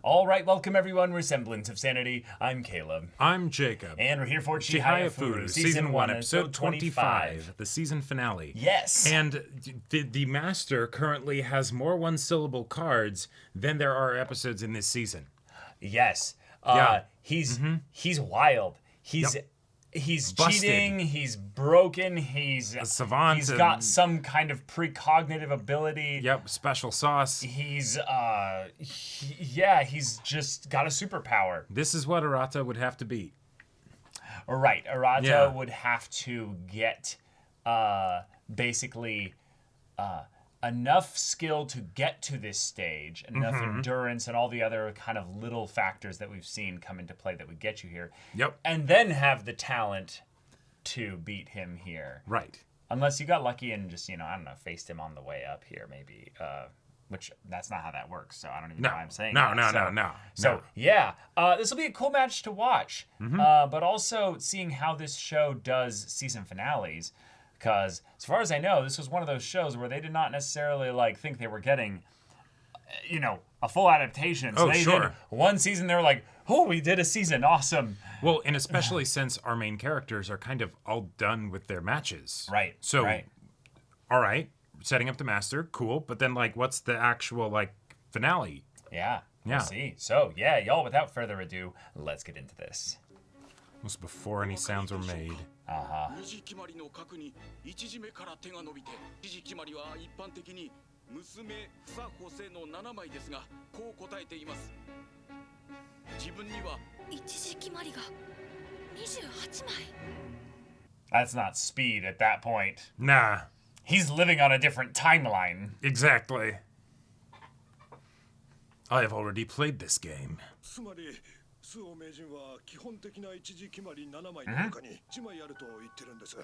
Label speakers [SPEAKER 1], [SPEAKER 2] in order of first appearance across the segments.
[SPEAKER 1] All right, welcome everyone. We're Semblance of Sanity. I'm Caleb.
[SPEAKER 2] I'm Jacob.
[SPEAKER 1] And we're here for Chihayafuru, Season 1, Episode 25.
[SPEAKER 2] The season finale.
[SPEAKER 1] Yes.
[SPEAKER 2] And the Master currently has more one-syllable cards than there are episodes in this season.
[SPEAKER 1] Yes.
[SPEAKER 2] Yeah.
[SPEAKER 1] He's wild. He's
[SPEAKER 2] Busted.
[SPEAKER 1] cheating, he's broken, he's
[SPEAKER 2] A savant.
[SPEAKER 1] he's got some kind of precognitive ability.
[SPEAKER 2] Yep, special sauce.
[SPEAKER 1] He's just got a superpower.
[SPEAKER 2] This is what Arata would have to beat.
[SPEAKER 1] Right. Arata
[SPEAKER 2] Yeah.
[SPEAKER 1] would have to get basically enough skill to get to this stage, enough endurance and all the other kind of little factors that we've seen come into play that would get you here.
[SPEAKER 2] Yep.
[SPEAKER 1] And then have the talent to beat him here.
[SPEAKER 2] Right.
[SPEAKER 1] Unless you got lucky and just, I don't know, faced him on the way up here maybe. Which that's not how that works, so I don't even know why I'm saying that.
[SPEAKER 2] No.
[SPEAKER 1] So, yeah, this will be a cool match to watch. But also seeing how this show does season finales. Because as far as I know, this was one of those shows where they did not necessarily think they were getting, a full adaptation. So they did one season. They were like, "Oh, we did a season, awesome."
[SPEAKER 2] Well, and especially since our main characters are kind of all done with their matches.
[SPEAKER 1] Right.
[SPEAKER 2] So,
[SPEAKER 1] right.
[SPEAKER 2] all right, setting up the Master, cool. But then, what's the actual finale?
[SPEAKER 1] Yeah.
[SPEAKER 2] Yeah.
[SPEAKER 1] We'll see. So, yeah, y'all. Without further ado, let's get into this.
[SPEAKER 2] It was before any sounds were made.
[SPEAKER 3] 二次決まりの核に一時目から手が伸びて一時決まりは一般的に娘房補正の7枚ですがこう答えています自分には
[SPEAKER 4] 一時決まりが28枚
[SPEAKER 1] That's not speed at that point.
[SPEAKER 2] Nah.
[SPEAKER 1] He's living on a different timeline.
[SPEAKER 2] Exactly. I have already played this game.
[SPEAKER 5] つまり周防名人は基本的な一時決まり7枚の中に1枚あると言ってるんです。例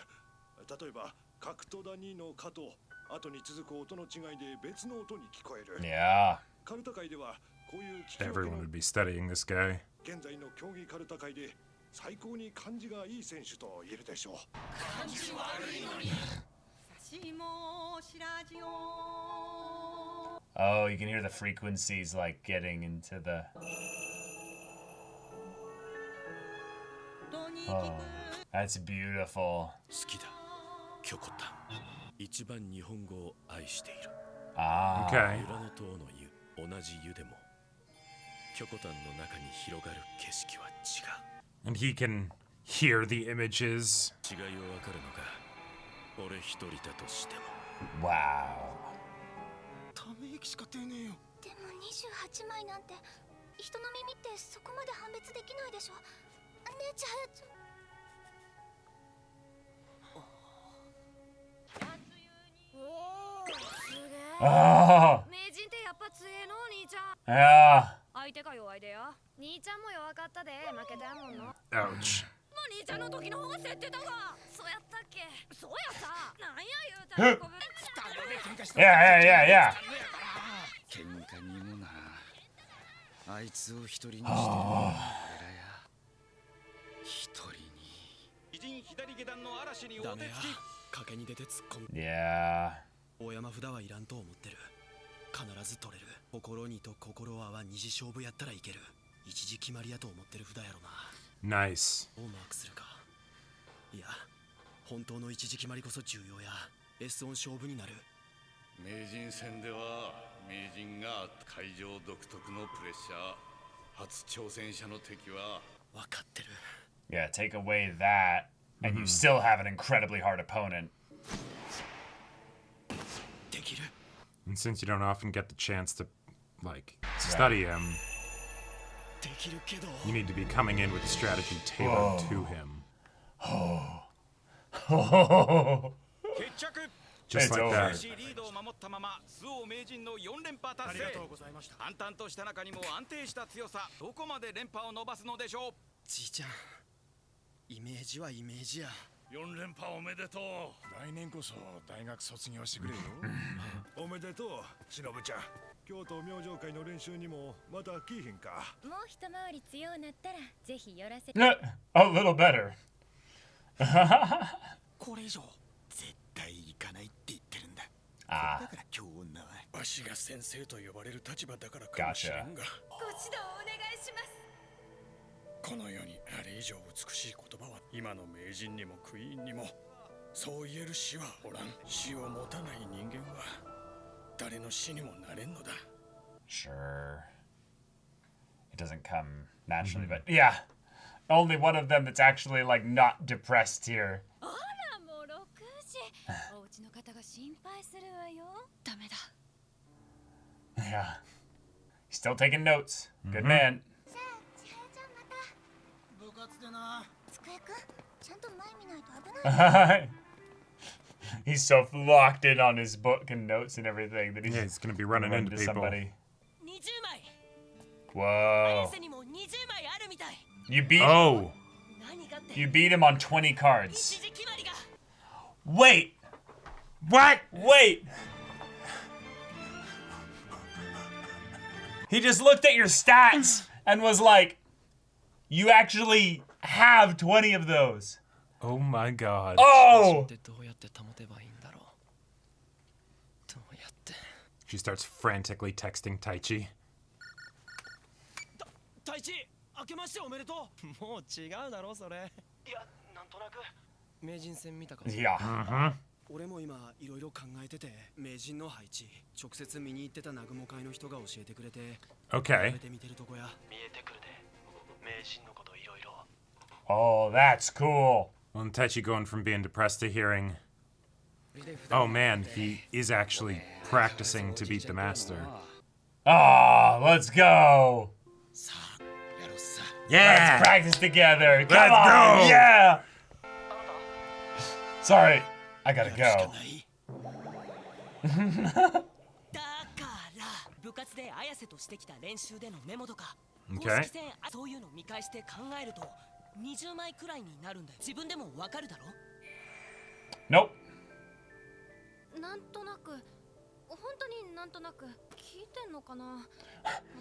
[SPEAKER 5] えば角と谷の角と後に続く音の違いで別の音に聞こえる。
[SPEAKER 1] Yeah.
[SPEAKER 5] カルタ界ではこういう聞き分け
[SPEAKER 2] Everyone would be studying this guy.
[SPEAKER 5] 現在の競技カルタ界で最高に感じがいい選手と言えるでしょう。感じ悪いのに。
[SPEAKER 1] Oh, you can hear the frequencies getting into the. Oh, that's beautiful.
[SPEAKER 3] 好きだキョコタン一番日本語を愛している
[SPEAKER 1] Ah.
[SPEAKER 2] Okay.
[SPEAKER 3] 裏の塔の湯同じ湯でもキョコタンの中に広がる景色は違
[SPEAKER 2] And he can hear the images.
[SPEAKER 3] う違いを分かるのが俺一人だとしても
[SPEAKER 1] Wow.
[SPEAKER 5] ため息しか出ねえよ。
[SPEAKER 4] でも28枚なんて人の耳ってそこまで判別できないでしょねえちゃ
[SPEAKER 1] Oh.
[SPEAKER 6] 名人ってやっぱ強えの兄ちゃん
[SPEAKER 1] Yeah.
[SPEAKER 6] 相手が弱いでよ兄ちゃんも弱かったで負けたやもんの
[SPEAKER 2] Ouch.
[SPEAKER 6] もう兄ちゃんの時の方が競ってたわそうやったっけそうやさなんや言うたらこぶ
[SPEAKER 1] Yeah.
[SPEAKER 3] 喧嘩にもなあいつを一人にしてるのは俺らや一人に偉人左下段の嵐に大手つき賭けに出て突っ込む
[SPEAKER 1] Yeah.
[SPEAKER 3] 大山札はいらんと思ってる必ず取れる心にと心は二次勝負やったらいける一時決まりやと思ってる札やろな
[SPEAKER 2] Nice.
[SPEAKER 3] をマークするかいや本当の一時決まりこそ重要や S オン勝負になる
[SPEAKER 7] 名人戦では名人が会場独特のプレッシャー初挑戦者の敵は
[SPEAKER 3] 分かってる
[SPEAKER 1] Yeah, take away that, and you still have an incredibly hard opponent.
[SPEAKER 3] できる
[SPEAKER 2] And since you don't often get the chance to, study him,
[SPEAKER 3] できるけど
[SPEAKER 2] you need to be coming in with a strategy tailored to him.
[SPEAKER 3] 決着
[SPEAKER 2] Just like that.
[SPEAKER 3] しリードを守ったまま周防名人の4連覇達成ありがとうございました淡々とした中にも安定した強さどこまで連覇を伸ばすのでしょうじいちゃんイメージはイメージや
[SPEAKER 7] 4連覇おめでとう
[SPEAKER 5] 来年こそ大学卒業してくれよ。おめでとう、しのぶちゃん。京都明星会の練習にもまた来いへんか。
[SPEAKER 4] もう一回り強うなったらぜひ寄らせて
[SPEAKER 1] A little better.
[SPEAKER 3] これ以上絶対行かないって言ってるんだ
[SPEAKER 1] Ah.
[SPEAKER 3] だから今日女は
[SPEAKER 5] わしが先生と呼ばれる立場だからかもしれんが。
[SPEAKER 4] こっちだ
[SPEAKER 3] 上美しい言葉は今の名人にもクイーンにもそう言える死はおらん。死を持たない人間は誰の死にもなれんのだ。
[SPEAKER 1] Sure. It doesn't come naturally, but yeah. Only one of them that's actually, like, not depressed here.
[SPEAKER 6] あらもう6時。お家の方が心配するわよ。ダメだ。
[SPEAKER 1] Yeah. He's still taking notes. Good man.
[SPEAKER 4] じゃあ千早ちゃんまた。
[SPEAKER 3] 部活でな。
[SPEAKER 4] 机くんちゃんと前見ないと危ない。
[SPEAKER 1] He's so locked in on his book and notes and everything that he's
[SPEAKER 2] Yeah, he's gonna be running
[SPEAKER 1] run
[SPEAKER 2] into
[SPEAKER 1] into
[SPEAKER 2] people.
[SPEAKER 1] somebody.
[SPEAKER 6] 20枚。
[SPEAKER 1] Whoa.
[SPEAKER 6] 綾瀬にも20枚あるみたい。
[SPEAKER 1] You beat
[SPEAKER 2] Oh.
[SPEAKER 6] 何かって
[SPEAKER 1] you beat him on 20 cards.
[SPEAKER 6] 一時決まりが。
[SPEAKER 1] Wait.
[SPEAKER 2] What?
[SPEAKER 1] Wait. He just looked at your stats and was like, you actually have 20 of those.
[SPEAKER 2] Oh my god.
[SPEAKER 1] Oh!
[SPEAKER 3] でどうやって保てばいいんだろう。どうやって。
[SPEAKER 2] She starts frantically texting Taichi.
[SPEAKER 3] 太一、明けましておめでとう。もう違うだろそれ。いや、なんとなく。名人戦見たか。
[SPEAKER 1] Yeah.
[SPEAKER 3] 俺も今いろいろ考えてて、名人の配置、直接見に行ってた南雲会の人が教えてくれて、
[SPEAKER 2] Okay.
[SPEAKER 3] 食べてみてるとこや。見えてくるで。名人のこといろいろ。
[SPEAKER 1] Oh, that's cool.
[SPEAKER 2] Well, and Taichi going from being depressed to hearing, oh man, he is actually practicing to beat the master.
[SPEAKER 1] Ah, let's go.
[SPEAKER 3] さあ、やろうさ。
[SPEAKER 2] Yeah!
[SPEAKER 1] Let's practice together. Come
[SPEAKER 2] Let's
[SPEAKER 1] on.
[SPEAKER 2] go.
[SPEAKER 1] Yeah. Sorry, I gotta
[SPEAKER 3] しか
[SPEAKER 1] go.
[SPEAKER 3] ない。
[SPEAKER 6] だから部活で綾瀬としてきた練習でのメモとか、
[SPEAKER 2] Okay.
[SPEAKER 6] 公式戦そういうの見返して考えると20枚くらいになるんだよ。自分でもわかるだろ。
[SPEAKER 1] Nope.
[SPEAKER 4] なんとなく本当になんとなく聞いてんのかな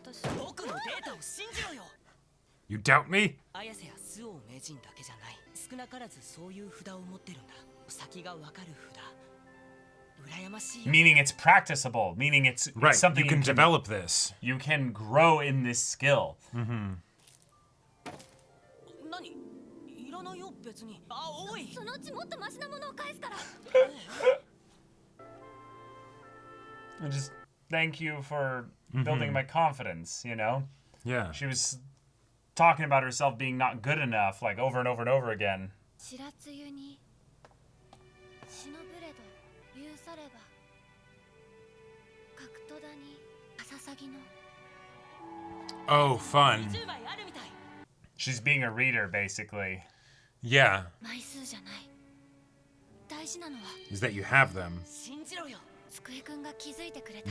[SPEAKER 4] 私。
[SPEAKER 6] 僕のデータを信じろよ。
[SPEAKER 2] You doubt me?
[SPEAKER 6] 綾瀬や周防名人だけじゃない。少なからずそういう札を持ってるんだ。先がわかる札。羨ましいよ。
[SPEAKER 1] Meaning it's practicable. Meaning it's
[SPEAKER 2] Right,
[SPEAKER 1] something
[SPEAKER 2] you can develop this.
[SPEAKER 1] you can grow in this skill.
[SPEAKER 6] 何？いらないよ別に。あ、おい。
[SPEAKER 4] そのうちもっとマシなものを返すから。
[SPEAKER 1] And just thank you for building my confidence, you know?
[SPEAKER 2] Yeah.
[SPEAKER 1] She was talking about herself being not good enough, like over and over and over again.
[SPEAKER 4] 白露に忍ぶれど許されば格闘だに朝さぎの
[SPEAKER 2] Oh, fun.
[SPEAKER 6] 10枚あるみたい。
[SPEAKER 1] She's being a reader, basically.
[SPEAKER 2] Yeah.
[SPEAKER 4] 枚数じゃない。大事なのは
[SPEAKER 2] Is that you have them.
[SPEAKER 6] 信じろよ。
[SPEAKER 4] 机くんが気づいてくれた。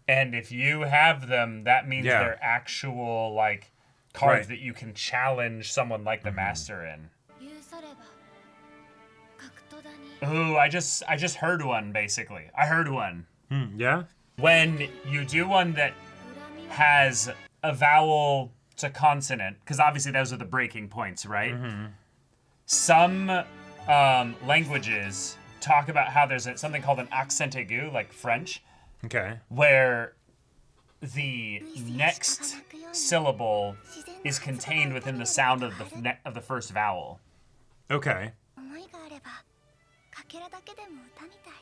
[SPEAKER 1] And if you have them, that means
[SPEAKER 2] Yeah.
[SPEAKER 1] they're actual, like, cards
[SPEAKER 2] Right.
[SPEAKER 1] that you can challenge someone like the master in.
[SPEAKER 4] 許されば格闘だに
[SPEAKER 1] Ooh, I just heard one, basically. I heard one.
[SPEAKER 2] Yeah?
[SPEAKER 1] When you do one that
[SPEAKER 4] 恨みは
[SPEAKER 1] has a vowel to consonant, because obviously those are the breaking points, right? Some languages talk about how there's something called an accent aigu, like French,
[SPEAKER 2] Okay.
[SPEAKER 1] where the next syllable is contained within the sound of the first vowel.
[SPEAKER 2] Okay.
[SPEAKER 4] 思いがあればかけらだけでも歌みたい。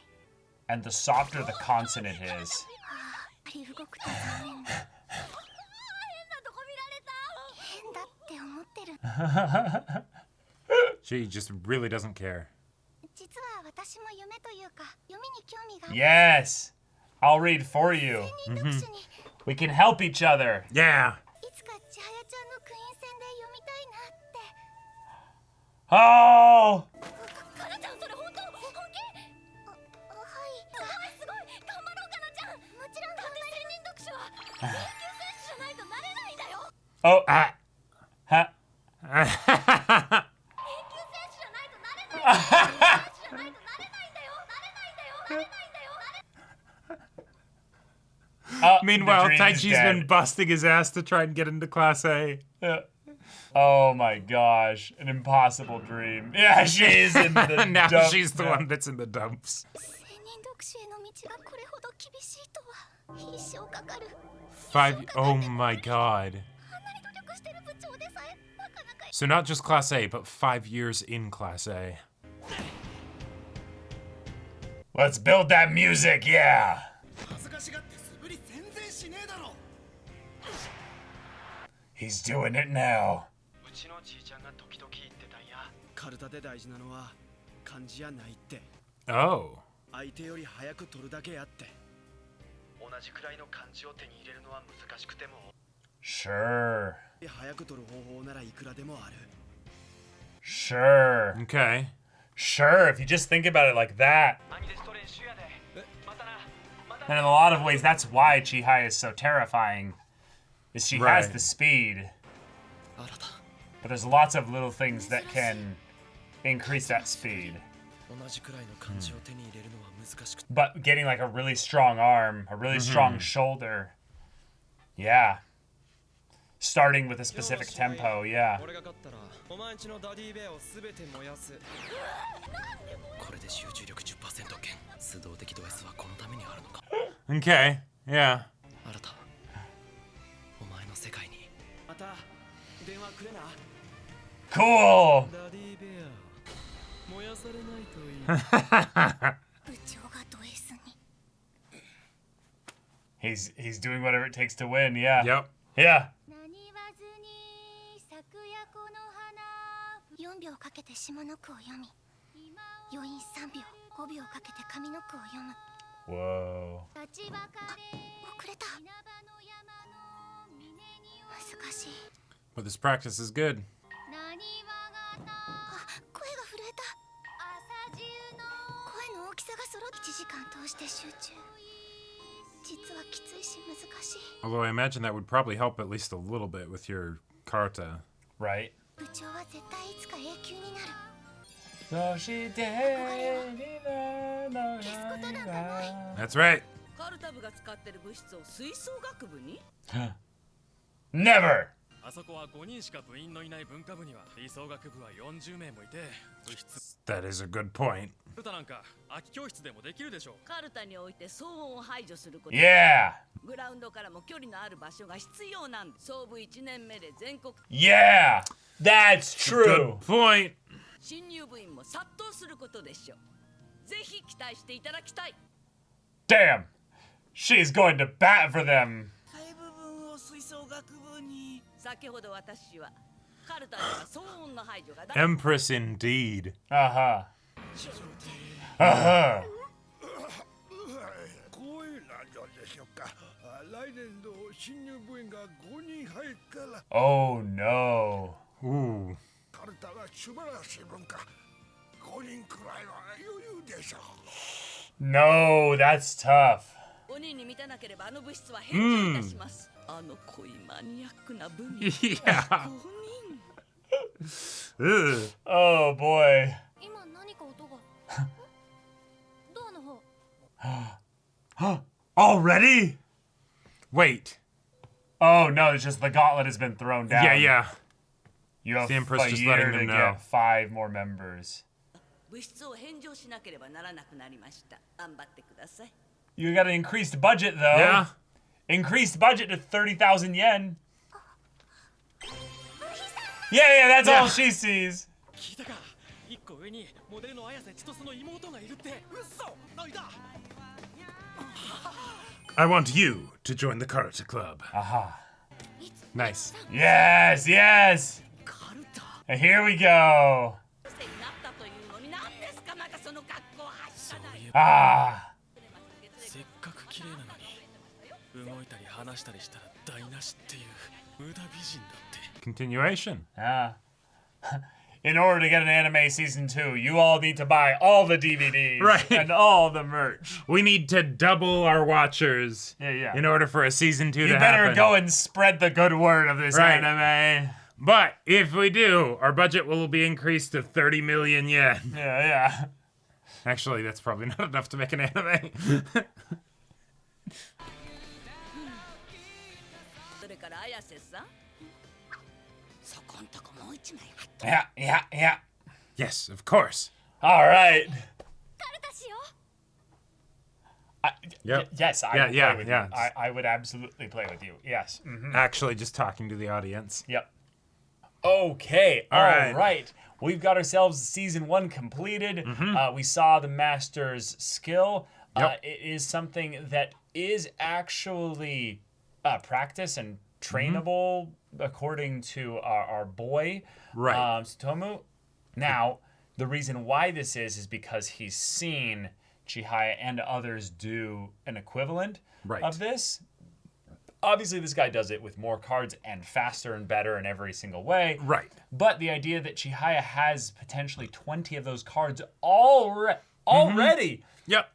[SPEAKER 1] And the softer the consonant is,
[SPEAKER 4] あり動くと残念。
[SPEAKER 6] 変なとこ見られた。
[SPEAKER 4] 変だって思ってる。
[SPEAKER 2] She just really doesn't care.
[SPEAKER 4] 実は私も夢というか読みに興味があって
[SPEAKER 1] yes, I'll read for you.
[SPEAKER 4] 人読書に
[SPEAKER 1] We can help each other.
[SPEAKER 2] Yeah.
[SPEAKER 4] いつか千早ちゃんのクイーン戦で読みたいなって。
[SPEAKER 1] Oh,
[SPEAKER 6] かなちゃんそれ本当？本気？
[SPEAKER 4] はい。
[SPEAKER 6] すごい頑張ろうかなちゃん。
[SPEAKER 4] もちろん
[SPEAKER 6] だって専任読書は野球選手じゃないとなれないんだよ。
[SPEAKER 1] oh,
[SPEAKER 2] Ah.
[SPEAKER 1] huh?
[SPEAKER 6] 野球選手じゃないとなれないんだよ。選手じゃないとなれないんだよ。なれないんだよ。なれないんだよ。
[SPEAKER 1] The
[SPEAKER 2] Meanwhile,
[SPEAKER 1] dream is
[SPEAKER 2] Taichi's been
[SPEAKER 1] dead.
[SPEAKER 2] busting his ass to try and get into Class A.
[SPEAKER 1] Oh my gosh, an impossible dream. Yeah, she is in the
[SPEAKER 2] Now
[SPEAKER 1] dump
[SPEAKER 2] she's the
[SPEAKER 1] now.
[SPEAKER 2] one that's in the dumps.
[SPEAKER 4] 専任読書への道がこれほど厳しいとは。一生かかる。
[SPEAKER 2] Oh my god.
[SPEAKER 4] あんなに努力してる部長でさえなかな
[SPEAKER 2] So not just Class A, but 5 years in Class A.
[SPEAKER 1] Let's build that music, yeah.
[SPEAKER 3] 恥ずかしがって素振り全然しねえだろ
[SPEAKER 1] He's doing it now.
[SPEAKER 8] うちのじいちゃんが時々言ってたんや。
[SPEAKER 3] カルタで大事なのは漢字やないって
[SPEAKER 2] Oh.
[SPEAKER 3] 相手より早く取るだけやって
[SPEAKER 8] 同じくらいの漢字を手に入れるのは難しくても。
[SPEAKER 1] Sure.
[SPEAKER 3] 早く取る方法ならいくらでもある
[SPEAKER 1] Sure.
[SPEAKER 2] Okay.
[SPEAKER 1] Sure, if you just think about it like that.
[SPEAKER 8] 兄弟スト練習やで。またな。また
[SPEAKER 1] And
[SPEAKER 8] な。
[SPEAKER 1] in a lot of ways, that's why Chihaya is so terrifying. Is she has
[SPEAKER 2] Right.
[SPEAKER 1] the speed,
[SPEAKER 3] 新た
[SPEAKER 1] but there's lots of little things that can increase that speed.
[SPEAKER 3] 同じくらいの漢字を手に入れるのは難しくて
[SPEAKER 1] But getting like a really strong arm, a really strong shoulder. Yeah. Starting with a specific tempo, yeah.
[SPEAKER 3] 俺が勝ったらお前んちのダディベアを全て燃やすこれで集中力 10% 減素動的度 S はこのためにあるのか
[SPEAKER 2] Okay. Yeah.
[SPEAKER 3] 新たお前の世界にまた電話くれな
[SPEAKER 1] Cool!
[SPEAKER 3] ダディベア燃やされないといい
[SPEAKER 4] 部長がド S に
[SPEAKER 1] He's doing whatever it takes to win, yeah.
[SPEAKER 2] Yep.
[SPEAKER 1] Yeah.
[SPEAKER 4] 何わずに咲くやこの花4秒かけて下の句を読み余韻3秒5秒かけて上の句を読む
[SPEAKER 1] Whoa.
[SPEAKER 4] 遅れた難しい
[SPEAKER 2] But this practice is good.
[SPEAKER 4] あ、声が震えた声の大きさが揃って1時間通して集中実はきついし難しい
[SPEAKER 2] Although I imagine that would probably help at least a little bit with your Karuta.
[SPEAKER 1] Right?
[SPEAKER 4] 部長は絶対いつか永久になる
[SPEAKER 1] So she did.
[SPEAKER 2] That's right.
[SPEAKER 6] カルタ部が使ってる物質を吹奏楽部に
[SPEAKER 1] Never!
[SPEAKER 9] あそこは5人しか部員のいない文化部には吹奏楽部は40名もいて部室
[SPEAKER 2] That is a good point.
[SPEAKER 9] 歌なんか空き教室でもできるでしょう。
[SPEAKER 6] カルタにおいて騒音を排除すること
[SPEAKER 1] Yeah!
[SPEAKER 6] グラウンドからも距離のある場所が必要なんです総部1年目で全国
[SPEAKER 1] Yeah! That's true!
[SPEAKER 2] Good point.
[SPEAKER 6] 新入部員も殺到することでしょうぜひ期待していただきたい
[SPEAKER 1] Damn! She's going to bat for them!
[SPEAKER 3] 大部分を吹奏楽部に
[SPEAKER 6] 先ほど私はカルタでは騒音の排除が
[SPEAKER 2] Empress indeed.
[SPEAKER 1] Uh-huh. Uh-huh.
[SPEAKER 5] こういうのはどうでしょうか来年度新入部員が5人入ったら
[SPEAKER 1] Oh no.
[SPEAKER 2] Ooh.
[SPEAKER 5] カルタは素晴らしい文化5人くらいは余裕でしょう
[SPEAKER 1] No, that's tough.
[SPEAKER 6] 5人に満たなければあの物質は閉鎖いたします、あの濃いマニアックな部に
[SPEAKER 2] Yeah.
[SPEAKER 6] 5人
[SPEAKER 2] Ugh.
[SPEAKER 1] Oh boy.
[SPEAKER 4] 今何か音がドアの方
[SPEAKER 1] Already?
[SPEAKER 2] Wait.
[SPEAKER 1] Oh no, it's just the gauntlet has been thrown down.
[SPEAKER 2] Yeah, yeah.
[SPEAKER 1] You have
[SPEAKER 2] The Empress
[SPEAKER 1] a
[SPEAKER 2] just
[SPEAKER 1] year
[SPEAKER 2] letting
[SPEAKER 1] to
[SPEAKER 2] them know.
[SPEAKER 1] get 5 more members.
[SPEAKER 6] 物質を返上しなければならなくなりました頑張ってください
[SPEAKER 1] You got an increased budget though.
[SPEAKER 2] Yeah.
[SPEAKER 1] Increased budget to 30,000 yen. Yeah, that's all she sees.
[SPEAKER 9] 聞いたか1個上にモデルの綾瀬千歳の妹がいるって嘘あいだ
[SPEAKER 2] I want you to join the Karuta Club.
[SPEAKER 1] Aha.
[SPEAKER 2] Nice.
[SPEAKER 1] Yes, yes.
[SPEAKER 6] カルタ
[SPEAKER 1] And here we go.
[SPEAKER 6] 生になったというのに何ですかなんかその格好はしゃない
[SPEAKER 1] Ah.
[SPEAKER 9] せっかく綺麗なのに動いたり話したりしたら台無しっていう無駄美人だって
[SPEAKER 2] Continuation.
[SPEAKER 1] Ah. In order to get an anime season 2, you all need to buy all the DVDs
[SPEAKER 2] Right.
[SPEAKER 1] and all the merch.
[SPEAKER 2] We need to double our watchers
[SPEAKER 1] Yeah.
[SPEAKER 2] in order for a season 2
[SPEAKER 1] You
[SPEAKER 2] to
[SPEAKER 1] better
[SPEAKER 2] happen.
[SPEAKER 1] go and spread the good word of this
[SPEAKER 2] Right.
[SPEAKER 1] anime.
[SPEAKER 2] But if we do, our budget will be increased to 30 million yen.
[SPEAKER 1] Yeah.
[SPEAKER 2] Actually, that's probably not enough to make an anime.
[SPEAKER 6] それから綾瀬さんそこんとこもう一枚貼っ
[SPEAKER 1] Yeah.
[SPEAKER 2] Yes, of course.
[SPEAKER 1] All right.
[SPEAKER 4] カルタしよう
[SPEAKER 2] Yep.
[SPEAKER 1] Yes, I
[SPEAKER 2] Yeah,
[SPEAKER 1] would
[SPEAKER 2] yeah,
[SPEAKER 1] play with
[SPEAKER 2] yeah.
[SPEAKER 1] you. I would absolutely play with you. Yes. Mhm.
[SPEAKER 2] Actually, just talking to the audience.
[SPEAKER 1] Yep. Okay,
[SPEAKER 2] All right.
[SPEAKER 1] right. We've got ourselves season 1 completed. We saw the master's skill.
[SPEAKER 2] Yep.
[SPEAKER 1] It is something that is actually practice and trainable according to our boy,
[SPEAKER 2] Right.
[SPEAKER 1] Tsutomu. Now, the reason why this is because he's seen Chihaya and others do an equivalent
[SPEAKER 2] Right.
[SPEAKER 1] of this. Obviously, this guy does it with more cards and faster and better in every single way.
[SPEAKER 2] Right.
[SPEAKER 1] But the idea that Chihaya has potentially 20 of those cards already
[SPEAKER 2] Yep.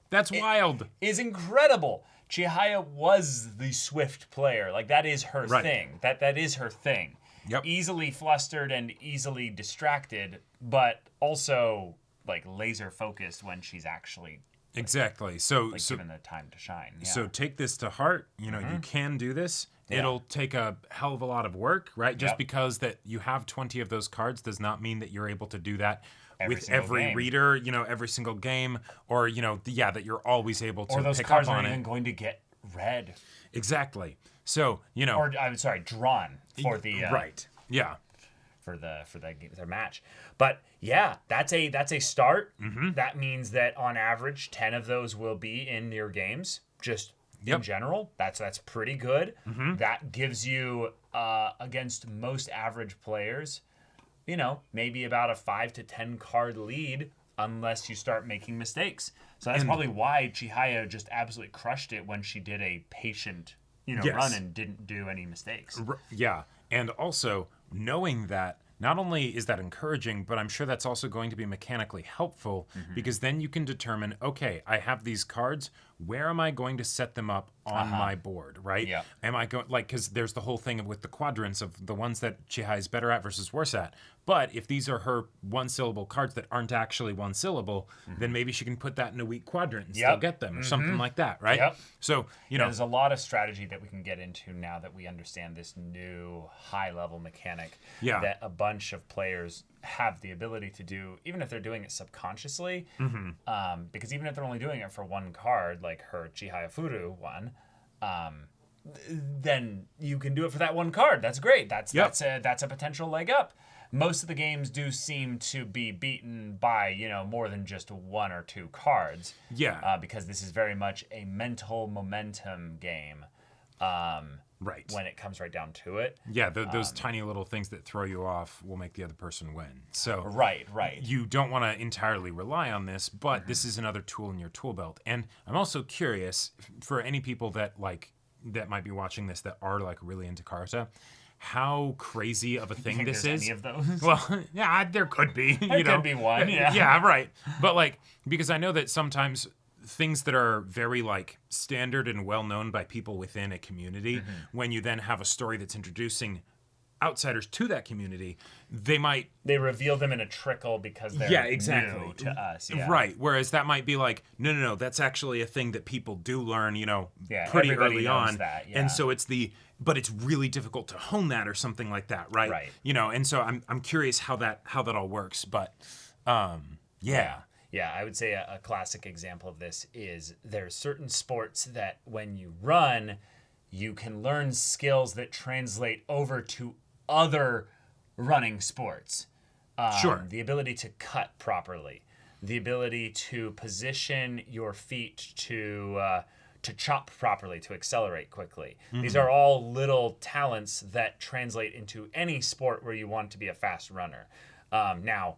[SPEAKER 2] That's wild.
[SPEAKER 1] is incredible. Chihaya was the swift player. Like, that is her
[SPEAKER 2] Right.
[SPEAKER 1] thing. That is her thing.
[SPEAKER 2] Yep.
[SPEAKER 1] Easily flustered and easily distracted, but also, like, laser focused when she's actually
[SPEAKER 2] Exactly. So
[SPEAKER 1] given the time to shine. Yeah.
[SPEAKER 2] So take this to heart. You know, you can do this.
[SPEAKER 1] Yeah.
[SPEAKER 2] It'll take a hell of a lot of work, right? Just
[SPEAKER 1] Yep.
[SPEAKER 2] because that you have 20 of those cards does not mean that you're able to do that
[SPEAKER 1] Every
[SPEAKER 2] with
[SPEAKER 1] single
[SPEAKER 2] every
[SPEAKER 1] game.
[SPEAKER 2] reader, every single game, or, that you're always able to
[SPEAKER 1] or those
[SPEAKER 2] pick
[SPEAKER 1] cards
[SPEAKER 2] up
[SPEAKER 1] aren't
[SPEAKER 2] on
[SPEAKER 1] even
[SPEAKER 2] it.
[SPEAKER 1] going to get read.
[SPEAKER 2] Exactly. So,
[SPEAKER 1] Or, I'm sorry, drawn for the...
[SPEAKER 2] right. Yeah.
[SPEAKER 1] for their match. But yeah, that's a start. That means that on average 10 of those will be in your games just in
[SPEAKER 2] Yep.
[SPEAKER 1] general. That's pretty good. That gives you against most average players, maybe about a 5 to 10 card lead unless you start making mistakes. So that's probably why Chihaya just absolutely crushed it when she did a patient
[SPEAKER 2] Yes.
[SPEAKER 1] run and didn't do any mistakes.
[SPEAKER 2] Yeah. And also, knowing that, not only is that encouraging, but I'm sure that's also going to be mechanically helpful because then you can determine, okay, I have these cards. Where am I going to set them up on my board, right?
[SPEAKER 1] Yeah.
[SPEAKER 2] Am I going, because there's the whole thing with the quadrants of the ones that Chihai is better at versus worse at. But if these are her one-syllable cards that aren't actually one syllable, then maybe she can put that in a weak quadrant and still get them or something like that, right?
[SPEAKER 1] Yep.
[SPEAKER 2] So,
[SPEAKER 1] There's a lot of strategy that we can get into now that we understand this new high-level mechanic
[SPEAKER 2] Yeah.
[SPEAKER 1] that a bunch of players have the ability to do, even if they're doing it subconsciously. Because even if they're only doing it for one card, like her Chihayafuru one, then you can do it for that one card. That's great. That's a potential leg up. Most of the games do seem to be beaten by, more than just one or two cards.
[SPEAKER 2] Yeah.
[SPEAKER 1] Because this is very much a mental momentum game.
[SPEAKER 2] Right.
[SPEAKER 1] When it comes right down to it.
[SPEAKER 2] Yeah, those tiny little things that throw you off will make the other person win. So
[SPEAKER 1] Right.
[SPEAKER 2] you don't want to entirely rely on this, but this is another tool in your tool belt. And I'm also curious for any people that that might be watching this that are really into Karuta, how crazy of a thing this
[SPEAKER 1] there's
[SPEAKER 2] is.
[SPEAKER 1] any of those?
[SPEAKER 2] Well, yeah, there could be.
[SPEAKER 1] There could be one, yeah.
[SPEAKER 2] Yeah, right. But because I know that sometimes things that are very standard and well known by people within a community, when you then have a story that's introducing outsiders to that community, they
[SPEAKER 1] reveal them in a trickle because they're new to us. Yeah.
[SPEAKER 2] Right. Whereas that might be no, that's actually a thing that people do learn, pretty
[SPEAKER 1] everybody
[SPEAKER 2] early
[SPEAKER 1] knows
[SPEAKER 2] on.
[SPEAKER 1] that, yeah.
[SPEAKER 2] And so but it's really difficult to hone that or something like that, right?
[SPEAKER 1] Right.
[SPEAKER 2] And so I'm curious how that all works, but yeah.
[SPEAKER 1] Yeah, I would say a classic example of this is there's certain sports that when you run, you can learn skills that translate over to other running sports.
[SPEAKER 2] Sure.
[SPEAKER 1] The ability to cut properly, the ability to position your feet to chop properly, to accelerate quickly. These are all little talents that translate into any sport where you want to be a fast runner. Now,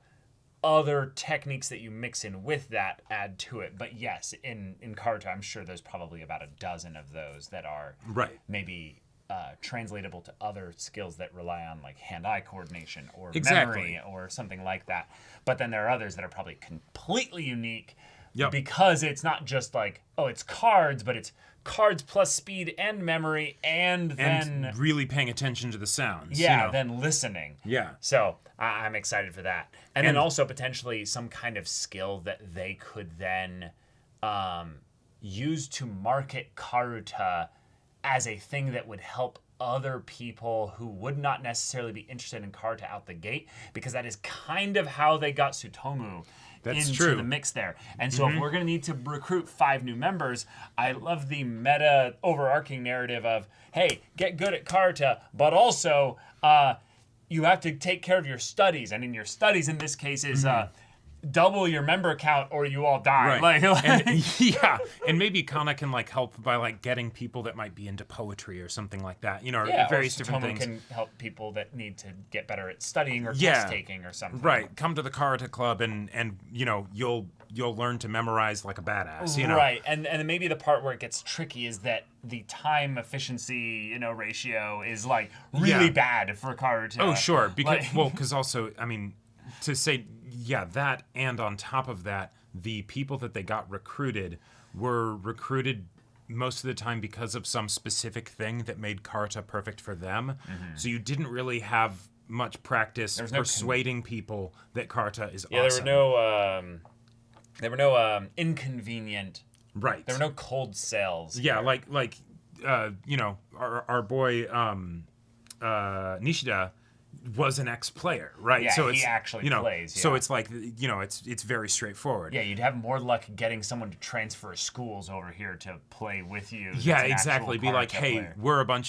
[SPEAKER 1] other techniques that you mix in with that add to it. But yes, in Karuta, I'm sure there's probably about a dozen of those that are maybe translatable to other skills that rely on hand-eye coordination or memory or something like that. But then there are others that are probably completely unique because it's not just it's cards, but it's cards plus speed and memory and then
[SPEAKER 2] really paying attention to the sounds.
[SPEAKER 1] Then listening.
[SPEAKER 2] Yeah.
[SPEAKER 1] So I'm excited for that. And then also potentially some kind of skill that they could then use to market Karuta as a thing that would help other people who would not necessarily be interested in Karuta out the gate, because that is kind of how they got Tsutomu into the mix there. And so if we're going to need to recruit 5 new members, I love the meta overarching narrative of, hey, get good at Karuta, but also you have to take care of your studies, and in your studies in this case is double your member count or you all die.
[SPEAKER 2] Right.
[SPEAKER 1] Like,
[SPEAKER 2] And, yeah, and maybe Kana can like help by like getting people that might be into poetry or something like that. You know, various different things.
[SPEAKER 1] can help people that need to get better at studying or
[SPEAKER 2] Yeah.
[SPEAKER 1] test taking or something.
[SPEAKER 2] Right. Come to the Karuta club and you know, you'll learn to memorize like a badass, you know.
[SPEAKER 1] Right. And maybe the part where it gets tricky is that the time efficiency, you know, ratio is like really
[SPEAKER 2] Yeah.
[SPEAKER 1] bad for Karuta.
[SPEAKER 2] Oh, sure. Because
[SPEAKER 1] Like-
[SPEAKER 2] because also, I mean, to say that, and on top of that, the people that they got recruited were recruited most of the time because of some specific thing that made Karuta perfect for them. So you didn't really have much practice persuading people that Karuta is awesome.
[SPEAKER 1] There were no inconvenient.
[SPEAKER 2] Right.
[SPEAKER 1] There were no cold sales.
[SPEAKER 2] Yeah, like you know, our boy Nishida was an ex-player, right?
[SPEAKER 1] Yeah,
[SPEAKER 2] so
[SPEAKER 1] he
[SPEAKER 2] it's,
[SPEAKER 1] actually
[SPEAKER 2] you know,
[SPEAKER 1] plays,
[SPEAKER 2] So
[SPEAKER 1] yeah.
[SPEAKER 2] it's like, you know, it's very straightforward.
[SPEAKER 1] Yeah, you'd have more luck getting someone to transfer schools over here to play with you.
[SPEAKER 2] Yeah,
[SPEAKER 1] that's an
[SPEAKER 2] exactly.
[SPEAKER 1] actual
[SPEAKER 2] Be like,
[SPEAKER 1] Karuta
[SPEAKER 2] hey,
[SPEAKER 1] player.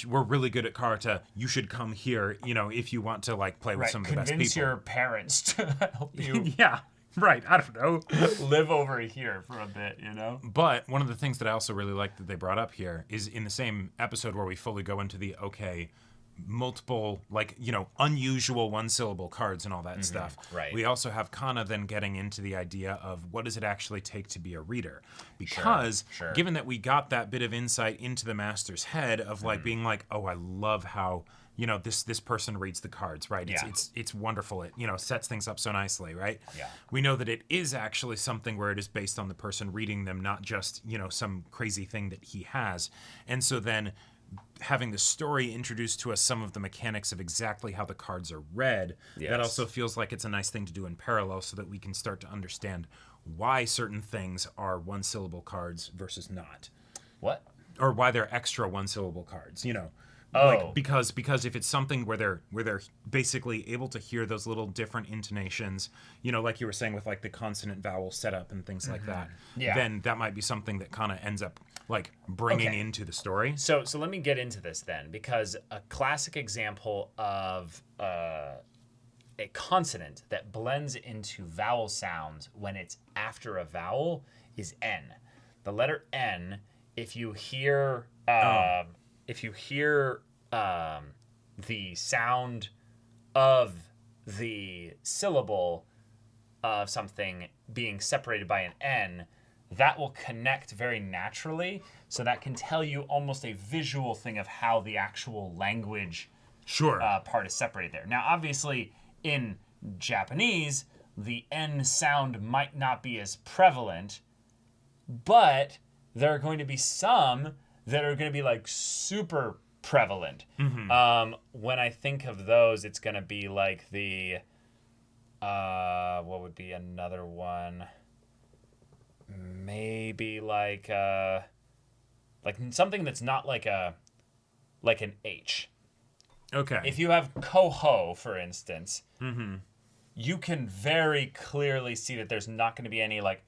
[SPEAKER 2] we're really good at Karuta. You should come here, you know, if you want to like play with
[SPEAKER 1] Right,
[SPEAKER 2] some of the best
[SPEAKER 1] convince
[SPEAKER 2] people.
[SPEAKER 1] your parents to help you
[SPEAKER 2] Yeah, right. I don't know.
[SPEAKER 1] live over here for a bit, you know?
[SPEAKER 2] But one of the things that I also really like that they brought up here is in the same episode where we fully go into the multiple, like, you know, unusual one-syllable cards and all that stuff.
[SPEAKER 1] right.
[SPEAKER 2] We also have Kana then getting into the idea of what does it actually take to be a reader? Because
[SPEAKER 1] Sure.
[SPEAKER 2] given that we got that bit of insight into the master's head of like being like, oh, I love how, you know, this person reads the cards, right?
[SPEAKER 1] Yeah.
[SPEAKER 2] It's wonderful. It, you know, sets things up so nicely, right?
[SPEAKER 1] Yeah.
[SPEAKER 2] We know that it is actually something where it is based on the person reading them, not just, you know, some crazy thing that he has. And so then having the story introduce to us some of the mechanics of exactly how the cards are read,
[SPEAKER 1] Yes.
[SPEAKER 2] that also feels like it's a nice thing to do in parallel so that we can start to understand why certain things are one-syllable cards versus not.
[SPEAKER 1] What?
[SPEAKER 2] Or why they're extra one-syllable cards, you know.
[SPEAKER 1] Oh.
[SPEAKER 2] Like, because if it's something where they're basically able to hear those little different intonations, you know, like you were saying with like the consonant vowel setup and things like that,
[SPEAKER 1] Yeah.
[SPEAKER 2] then that might be something that kind of ends up like bringing
[SPEAKER 1] Okay.
[SPEAKER 2] into the story.
[SPEAKER 1] So let me get into this then, because a classic example of a consonant that blends into vowel sounds when it's after a vowel is N. The letter N, if you hear the sound of the syllable of something being separated by an N, that will connect very naturally. So that can tell you almost a visual thing of how the actual language
[SPEAKER 2] Sure.
[SPEAKER 1] part is separated there. Now, obviously, in Japanese, the N sound might not be as prevalent, but there are going to be some that are going to be like super prevalent. When I think of those, it's going to be like the what would be another one? Maybe like something that's not like an H.
[SPEAKER 2] Okay.
[SPEAKER 1] If you have coho, for instance, you can very clearly see that there's not going to be any like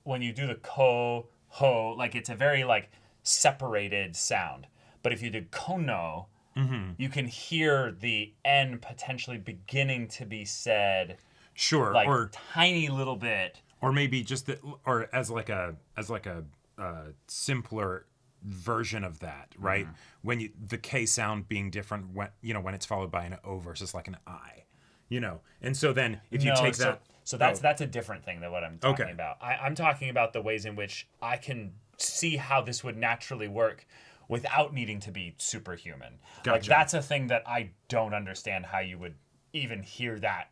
[SPEAKER 1] when you do the ko-ho, like it's a very like separated sound. But if you did kono, you can hear the N potentially beginning to be said
[SPEAKER 2] Sure.
[SPEAKER 1] like
[SPEAKER 2] or
[SPEAKER 1] tiny little bit.
[SPEAKER 2] or maybe just or as like a simpler version of that, right? When the K sound being different when when it's followed by an O versus like an I, you know. And so then if you take that,
[SPEAKER 1] so that's a different thing than what I'm talking
[SPEAKER 2] Okay.
[SPEAKER 1] about. I'm talking about the ways in which I can see how this would naturally work without needing to be superhuman. Like
[SPEAKER 2] Gotcha.
[SPEAKER 1] that's a thing that I don't understand how you would even hear that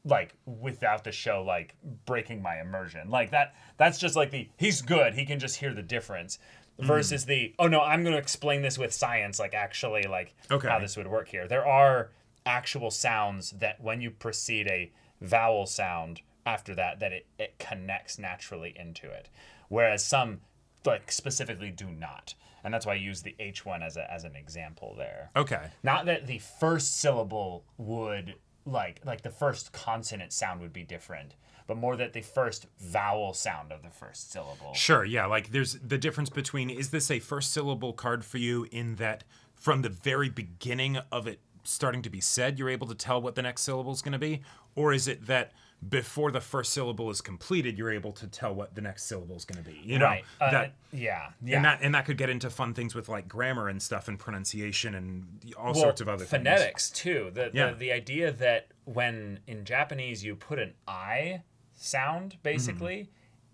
[SPEAKER 1] like without the show like breaking my immersion. Like that's just like he's good, he can just hear the difference versus oh no, I'm going to explain this with science like actually like
[SPEAKER 2] Okay.
[SPEAKER 1] how this would work here. There are actual sounds that when you precede a vowel sound after that it connects naturally into it, whereas some like specifically do not, and that's why I use the H one as an example there.
[SPEAKER 2] okay.
[SPEAKER 1] Not that the first syllable would like the first consonant sound would be different, but more that the first vowel sound of the first syllable.
[SPEAKER 2] Sure, yeah, like there's the difference between, is this a first syllable card for you in that from the very beginning of it starting to be said, you're able to tell what the next syllable is going to be? Or is it that before the first syllable is completed, you're able to tell what the next syllable is going to be? You know,
[SPEAKER 1] right. Yeah.
[SPEAKER 2] And that could get into fun things with like grammar and stuff and pronunciation and all sorts of other
[SPEAKER 1] phonetics too.
[SPEAKER 2] Yeah.
[SPEAKER 1] The idea that when in Japanese you put an I sound, basically,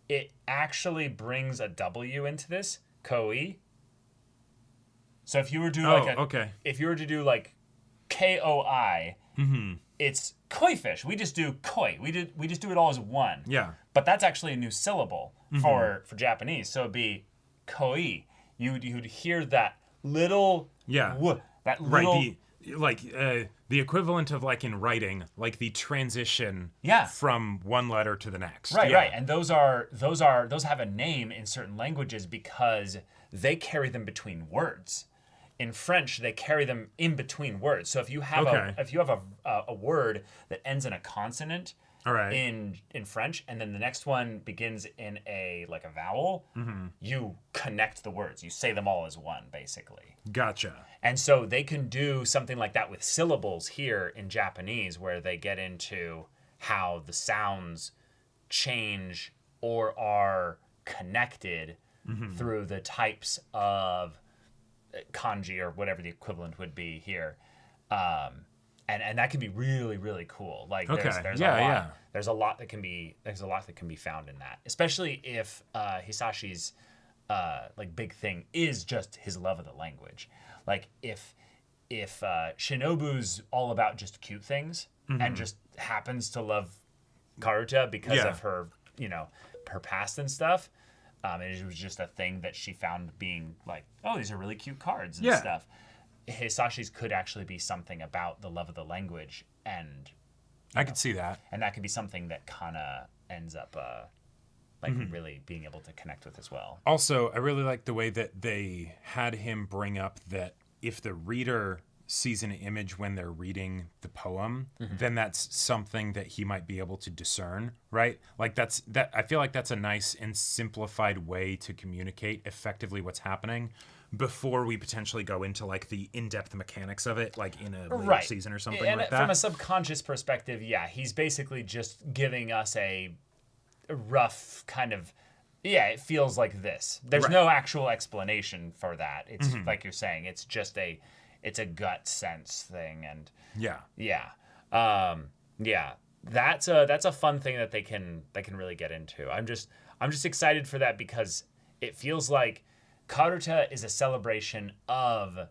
[SPEAKER 1] it actually brings a W into this, koi. So if you were to do if you were to do like KOI, it's koi fish. We just do koi. We just do it all as one.
[SPEAKER 2] Yeah.
[SPEAKER 1] But that's actually a new syllable for Japanese. So it'd be koi. You'd hear that little that little
[SPEAKER 2] the equivalent of like in writing, like the transition from one letter to the next.
[SPEAKER 1] Right. And those have a name in certain languages because they carry them between words. In French, they carry them in between words. So if you have a word that ends in a consonant in French, and then the next one begins in a vowel, you connect the words. You say them all as one, basically.
[SPEAKER 2] Gotcha.
[SPEAKER 1] And so they can do something like that with syllables here in Japanese, where they get into how the sounds change or are connected through the types of kanji or whatever the equivalent would be here, and that can be really, really cool. Like there's a lot that can be found in that, especially if Hisashi's big thing is just his love of the language. Like if Shinobu's all about just cute things and just happens to love Karuta because of her her past and stuff. It was just a thing that she found being like, oh, these are really cute cards and stuff. Hisashi's could actually be something about the love of the language, and
[SPEAKER 2] I could see that.
[SPEAKER 1] And that could be something that kind of ends up really being able to connect with as well.
[SPEAKER 2] Also, I really like the way that they had him bring up that if the reader sees an image when they're reading the poem, then that's something that he might be able to discern, right? Like I feel like that's a nice and simplified way to communicate effectively what's happening before we potentially go into like the in-depth mechanics of it, like in a later season or something like that.
[SPEAKER 1] From a subconscious perspective, he's basically just giving us a rough kind of, it feels like this. There's no actual explanation for that. It's like you're saying, it's just it's a gut sense thing, and that's a fun thing that they can really get into. I'm just excited for that because it feels like Karuta is a celebration of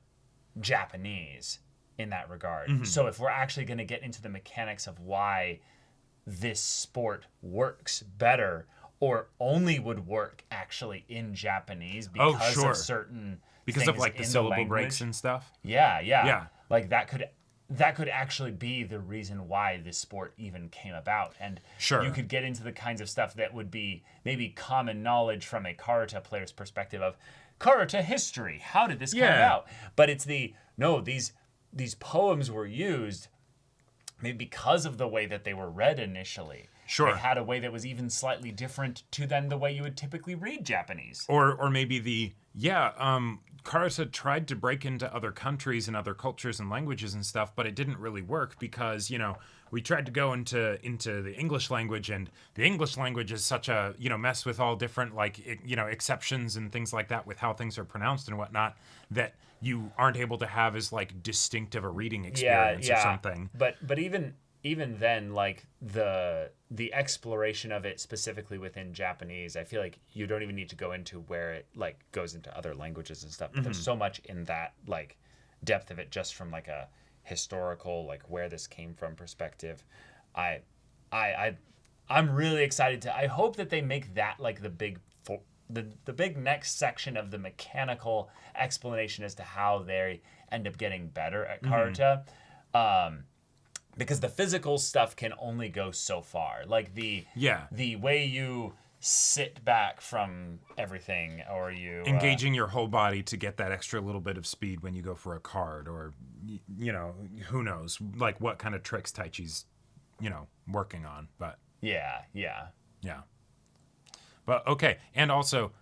[SPEAKER 1] Japanese in that regard. So if we're actually going to get into the mechanics of why this sport works better or only would work actually in Japanese because of certain
[SPEAKER 2] because of like the syllable breaks and stuff.
[SPEAKER 1] Yeah. Like that could actually be the reason why this sport even came about. And you could get into the kinds of stuff that would be maybe common knowledge from a Karuta player's perspective of Karuta history. How did this come about? But it's these poems were used maybe because of the way that they were read initially. They had a way that was even slightly different than the way you would typically read Japanese.
[SPEAKER 2] Or maybe Karuta tried to break into other countries and other cultures and languages and stuff, but it didn't really work because, we tried to go into the English language, and the English language is such a, mess with all different, exceptions and things like that with how things are pronounced and whatnot, that you aren't able to have as, distinctive a reading experience or something.
[SPEAKER 1] But even then, like the exploration of it specifically within Japanese, I feel like you don't even need to go into where it goes into other languages and stuff. But there's so much in that depth of it just from a historical where this came from perspective. I'm really excited I hope that they make that the big next section of the mechanical explanation as to how they end up getting better at Karuta. Because the physical stuff can only go so far. Like the way you sit back from everything, or you
[SPEAKER 2] engaging your whole body to get that extra little bit of speed when you go for a card, or who knows what kind of tricks Taichi's working on. But yeah. But okay, and also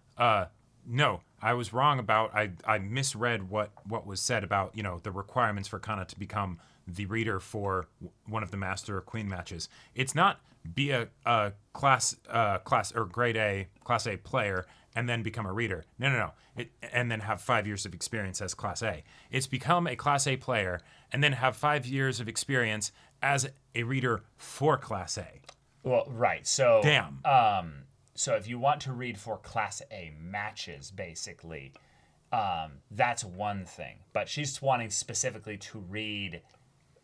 [SPEAKER 2] no, I was wrong about I misread what was said about, you know, the requirements for Kana to become the reader for one of the Master or Queen matches. It's not be a class or grade A, class A player and then become a reader. No. And then have 5 years of experience as class A. It's become a class A player and then have 5 years of experience as a reader for class A.
[SPEAKER 1] Well, right. So
[SPEAKER 2] damn.
[SPEAKER 1] So if you want to read for Class A matches, basically, that's one thing. But she's wanting specifically to read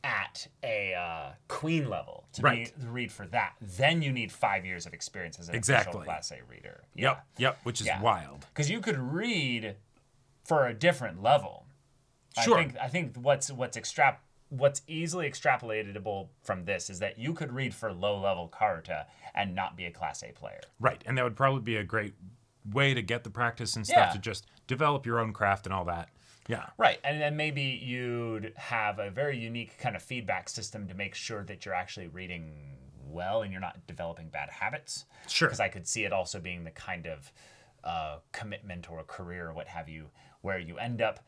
[SPEAKER 1] at a Queen level, to read for that. Then you need 5 years of experience as an official Class A reader. Yeah.
[SPEAKER 2] Yep, which is wild.
[SPEAKER 1] Because you could read for a different level.
[SPEAKER 2] Sure.
[SPEAKER 1] I think what's easily extrapolatable from this is that you could read for low-level Karuta and not be a Class A player.
[SPEAKER 2] Right, and that would probably be a great way to get the practice and stuff to just develop your own craft and all that. Yeah.
[SPEAKER 1] Right, and then maybe you'd have a very unique kind of feedback system to make sure that you're actually reading well and you're not developing bad habits.
[SPEAKER 2] Sure.
[SPEAKER 1] Because I could see it also being the kind of commitment or a career or what have you, where you end up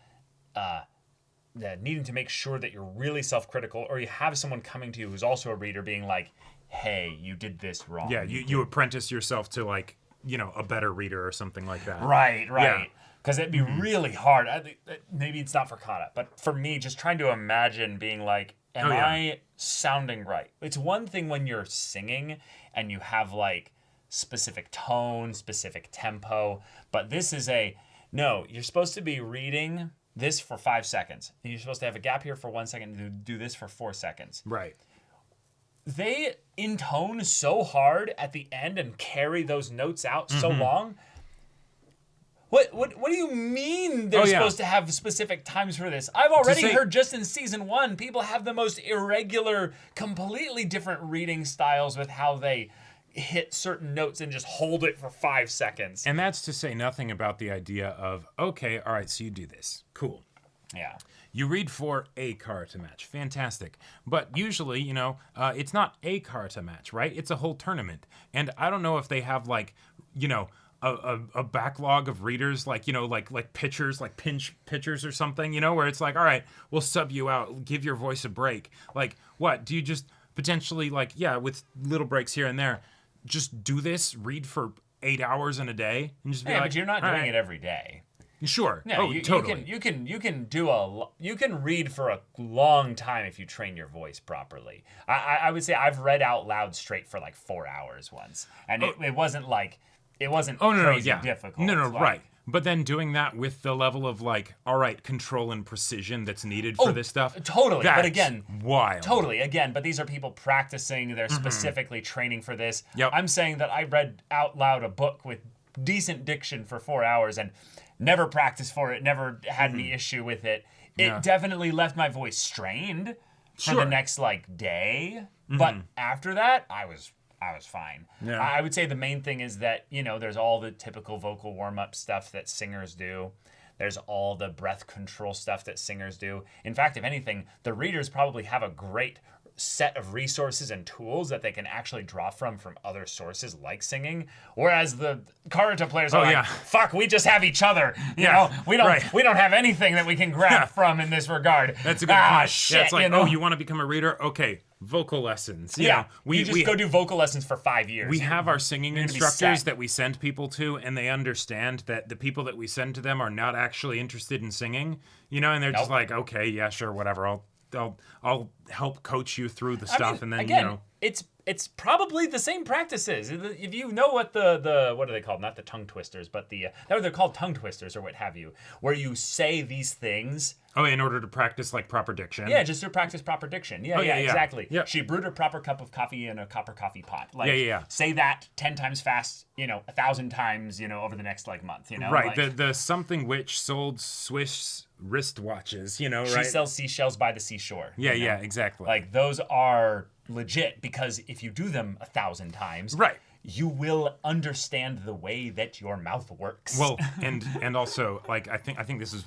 [SPEAKER 1] needing to make sure that you're really self-critical, or you have someone coming to you who's also a reader being like, hey, you did this wrong.
[SPEAKER 2] Yeah, you apprentice yourself to, like, you know, a better reader or something like that.
[SPEAKER 1] Right. Because it'd be really hard. I think maybe it's not for Kana, but for me, just trying to imagine being like, am I sounding right? It's one thing when you're singing and you have, like, specific tone, specific tempo, but this is no, you're supposed to be reading this for 5 seconds. And you're supposed to have a gap here for 1 second and do this for 4 seconds.
[SPEAKER 2] Right.
[SPEAKER 1] They intone so hard at the end and carry those notes out so long. What do you mean they're supposed to have specific times for this? I've already heard just in season 1, people have the most irregular, completely different reading styles with how they hit certain notes and just hold it for 5 seconds.
[SPEAKER 2] And that's to say nothing about the idea of, okay, all right, so you do this. Cool.
[SPEAKER 1] Yeah.
[SPEAKER 2] You read for a Karuta match. Fantastic. But usually, you know, it's not a Karuta match, right? It's a whole tournament. And I don't know if they have, like, you know, a backlog of readers, like, you know, like pitchers, like pinch pitchers or something, you know, where it's like, all right, we'll sub you out, give your voice a break. Like, what? Do you just potentially, like, with little breaks here and there, just do this, read for 8 hours in a day, and just be like,
[SPEAKER 1] but you're not doing it every day.
[SPEAKER 2] Sure.
[SPEAKER 1] No,
[SPEAKER 2] Totally.
[SPEAKER 1] You can read for a long time if you train your voice properly. I would say I've read out loud straight for like 4 hours once, and it wasn't crazy difficult.
[SPEAKER 2] No, right. But then doing that with the level of, like, all right, control and precision that's needed for this stuff.
[SPEAKER 1] Totally.
[SPEAKER 2] That's
[SPEAKER 1] but again,
[SPEAKER 2] wild.
[SPEAKER 1] Totally. Again, but these are people practicing. They're specifically training for this.
[SPEAKER 2] Yep.
[SPEAKER 1] I'm saying that I read out loud a book with decent diction for 4 hours and never practiced for it, never had any issue with it. It definitely left my voice strained for the next, like, day. But after that, I was fine.
[SPEAKER 2] Yeah.
[SPEAKER 1] I would say the main thing is that, you know, there's all the typical vocal warm-up stuff that singers do. There's all the breath control stuff that singers do. In fact, if anything, the readers probably have a great set of resources and tools that they can actually draw from other sources like singing, whereas the Karuta players are fuck, we just have each other, you know, we don't have anything that we can grab from in this regard.
[SPEAKER 2] That's a good point.
[SPEAKER 1] Shit,
[SPEAKER 2] it's like,
[SPEAKER 1] you know?
[SPEAKER 2] you want to become a reader? Okay, vocal lessons.
[SPEAKER 1] You
[SPEAKER 2] We
[SPEAKER 1] go do vocal lessons for 5 years.
[SPEAKER 2] We have our singing
[SPEAKER 1] You're gonna be
[SPEAKER 2] instructors
[SPEAKER 1] set.
[SPEAKER 2] that we send people to, and they understand that the people that we send to them are not actually interested in singing, you know, and they're just like, okay, yeah, sure, whatever, I'll help coach you through the stuff, and then,
[SPEAKER 1] again,
[SPEAKER 2] you know.
[SPEAKER 1] It's probably the same practices. If you know what the what are they called? Not the tongue twisters, but they're called tongue twisters or what have you, where you say these things.
[SPEAKER 2] Oh, in order to practice, like, proper diction.
[SPEAKER 1] Yeah, just to practice proper diction. Yeah, exactly.
[SPEAKER 2] Yeah.
[SPEAKER 1] She brewed a proper cup of coffee in a copper coffee pot. Like,
[SPEAKER 2] Yeah.
[SPEAKER 1] say that 10 times fast, you know, 1,000 times, you know, over the next, like, month, you know?
[SPEAKER 2] Right,
[SPEAKER 1] like,
[SPEAKER 2] the something which sold Swiss wristwatches, you know, right?
[SPEAKER 1] She sells seashells by the seashore.
[SPEAKER 2] Yeah,
[SPEAKER 1] you know?
[SPEAKER 2] exactly.
[SPEAKER 1] Like, those are legit because if you do them 1,000 times,
[SPEAKER 2] right,
[SPEAKER 1] you will understand the way that your mouth works.
[SPEAKER 2] Well, and also, like, I think this is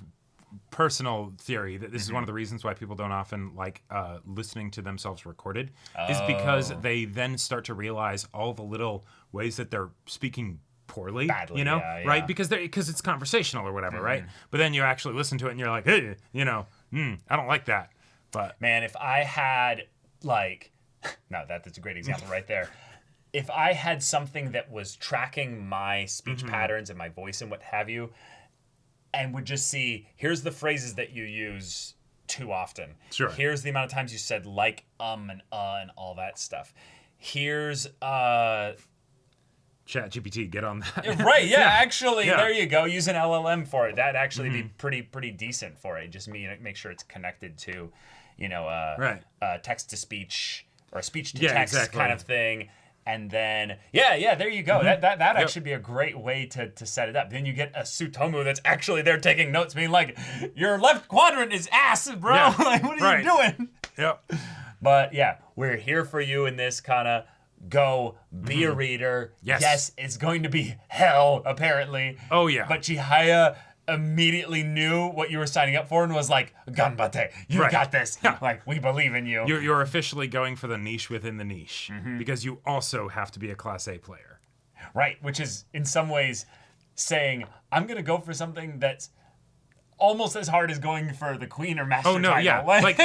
[SPEAKER 2] personal theory that this is one of the reasons why people don't often like listening to themselves recorded is because they then start to realize all the little ways that they're speaking poorly,
[SPEAKER 1] Badly,
[SPEAKER 2] you know,
[SPEAKER 1] yeah, yeah.
[SPEAKER 2] right? Because it's conversational or whatever, right? But then you actually listen to it and you're like, hey, you know, I don't like that. But
[SPEAKER 1] Man, if I had like, no, that's a great example right there. If I had something that was tracking my speech patterns and my voice and what have you, and would just see, here's the phrases that you use too often.
[SPEAKER 2] Sure.
[SPEAKER 1] Here's the amount of times you said like, and all that stuff. Here's
[SPEAKER 2] ChatGPT, get on that.
[SPEAKER 1] right, yeah, actually,
[SPEAKER 2] Yeah.
[SPEAKER 1] there you go. Use an LLM for it. That'd actually be pretty decent for it. Just make sure it's connected to, you know,
[SPEAKER 2] Right.
[SPEAKER 1] Text to speech or speech to
[SPEAKER 2] Yeah,
[SPEAKER 1] text
[SPEAKER 2] exactly.
[SPEAKER 1] kind of thing. And then, yeah, there you go. That actually be a great way to set it up. Then you get a Tsutomu that's actually there taking notes, being like, your left quadrant is ass, bro.
[SPEAKER 2] Yeah,
[SPEAKER 1] Like, what are you doing?
[SPEAKER 2] Yep.
[SPEAKER 1] But yeah, we're here for you in this kind of go be a reader.
[SPEAKER 2] Yes.
[SPEAKER 1] It's going to be hell, apparently.
[SPEAKER 2] Oh, yeah.
[SPEAKER 1] But Chihaya immediately knew what you were signing up for and was like, Ganbate, you
[SPEAKER 2] Right.
[SPEAKER 1] got this.
[SPEAKER 2] Yeah.
[SPEAKER 1] Like, we believe in you.
[SPEAKER 2] You're officially going for the niche within the niche because you also have to be a Class A player.
[SPEAKER 1] Right, which is in some ways saying, I'm going to go for something that's almost as hard as going for the Queen or Master
[SPEAKER 2] Oh no,
[SPEAKER 1] title.
[SPEAKER 2] yeah, like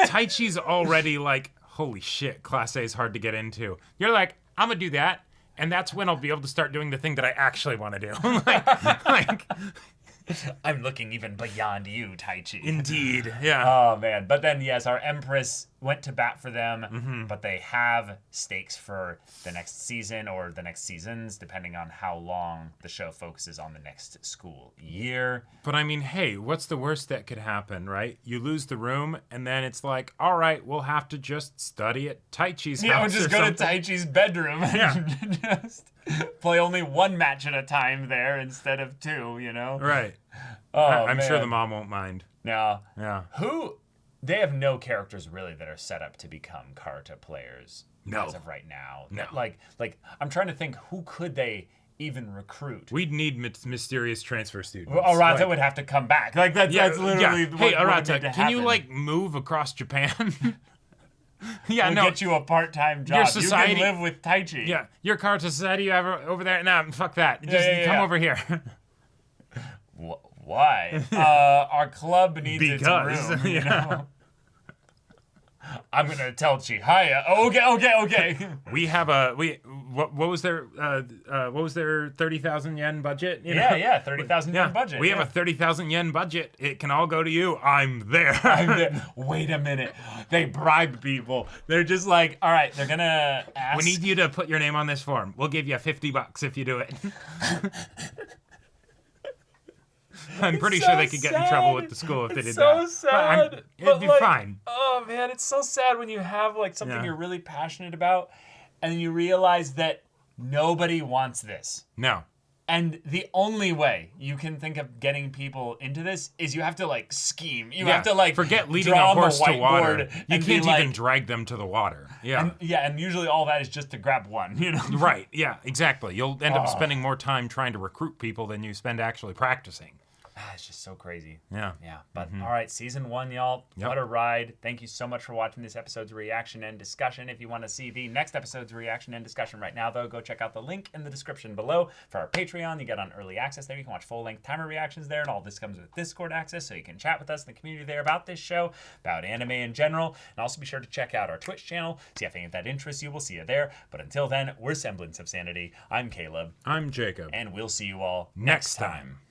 [SPEAKER 2] Tai Chi's already like, holy shit, Class A is hard to get into. You're like, I'm gonna do that, and that's when I'll be able to start doing the thing that I actually want to do. like,
[SPEAKER 1] I'm looking even beyond you, Tai Chi.
[SPEAKER 2] indeed, yeah.
[SPEAKER 1] Oh man, but then yes, our Empress went to bat for them, but they have stakes for the next season or the next seasons, depending on how long the show focuses on the next school year.
[SPEAKER 2] But I mean, hey, what's the worst that could happen, right? You lose the room, and then it's like, all right, we'll have to just study at Tai Chi's
[SPEAKER 1] Yeah, we'll
[SPEAKER 2] house
[SPEAKER 1] just
[SPEAKER 2] or
[SPEAKER 1] go to
[SPEAKER 2] something.
[SPEAKER 1] Tai Chi's bedroom and just play only one match at a time there instead of two, you know?
[SPEAKER 2] Right.
[SPEAKER 1] Oh,
[SPEAKER 2] I'm sure
[SPEAKER 1] man.
[SPEAKER 2] the mom won't mind.
[SPEAKER 1] Now,
[SPEAKER 2] Yeah.
[SPEAKER 1] they have no characters really that are set up to become Karuta players
[SPEAKER 2] No.
[SPEAKER 1] as of right now.
[SPEAKER 2] No.
[SPEAKER 1] Like I'm trying to think, who could they even recruit?
[SPEAKER 2] We'd need mysterious transfer students.
[SPEAKER 1] Well, Arata
[SPEAKER 2] Like-
[SPEAKER 1] would have to come back. Like that's literally what
[SPEAKER 2] Hey,
[SPEAKER 1] would
[SPEAKER 2] Arata,
[SPEAKER 1] need to
[SPEAKER 2] can you
[SPEAKER 1] happen.
[SPEAKER 2] like move across Japan? Yeah,
[SPEAKER 1] We'll
[SPEAKER 2] no.
[SPEAKER 1] get you a part-time job.
[SPEAKER 2] Your society-
[SPEAKER 1] You can live with Tai Chi.
[SPEAKER 2] Yeah, your Karuta society you have over there. Nah, fuck that. Just
[SPEAKER 1] yeah,
[SPEAKER 2] come
[SPEAKER 1] yeah.
[SPEAKER 2] over here.
[SPEAKER 1] Why? Our club needs
[SPEAKER 2] Because,
[SPEAKER 1] its room. You
[SPEAKER 2] yeah.
[SPEAKER 1] know? I'm gonna tell Chihaya. Okay.
[SPEAKER 2] We have what was their 30,000 yen budget? You know?
[SPEAKER 1] Yeah, 30,000 yen budget.
[SPEAKER 2] We have a 30,000 yen budget. It can all go to you. I'm there.
[SPEAKER 1] Wait a minute. They bribe people. They're just like, all right, they're gonna ask.
[SPEAKER 2] We need you to put your name on this form. We'll give you $50 if you do it. I'm pretty sure they could get in trouble with the school if they did that.
[SPEAKER 1] It's so sad.
[SPEAKER 2] It'd be fine.
[SPEAKER 1] Oh man, it's so sad when you have like something
[SPEAKER 2] Yeah.
[SPEAKER 1] you're really passionate about, and then you realize that nobody wants this.
[SPEAKER 2] No.
[SPEAKER 1] And the only way you can think of getting people into this is you have to like scheme. You have to like
[SPEAKER 2] forget leading
[SPEAKER 1] draw
[SPEAKER 2] a
[SPEAKER 1] on the
[SPEAKER 2] horse to water.
[SPEAKER 1] whiteboard
[SPEAKER 2] You
[SPEAKER 1] and be
[SPEAKER 2] can't
[SPEAKER 1] like-
[SPEAKER 2] even drag them to the water. Yeah.
[SPEAKER 1] and usually all that is just to grab one, you know?
[SPEAKER 2] Right. Yeah. Exactly. You'll end up spending more time trying to recruit people than you spend actually practicing.
[SPEAKER 1] It's just so crazy.
[SPEAKER 2] Yeah.
[SPEAKER 1] Yeah. But all right, season 1, y'all.
[SPEAKER 2] Yep.
[SPEAKER 1] What a ride. Thank you so much for watching this episode's reaction and discussion. If you want to see the next episode's reaction and discussion right now, though, go check out the link in the description below for our Patreon. You get on early access there. You can watch full-length timer reactions there, and all this comes with Discord access, so you can chat with us in the community there about this show, about anime in general, and also be sure to check out our Twitch channel. See if any of that interests you. We'll see you there. But until then, we're Semblance of Sanity. I'm Caleb,
[SPEAKER 2] I'm Jacob.
[SPEAKER 1] and we'll see you all
[SPEAKER 2] Next time.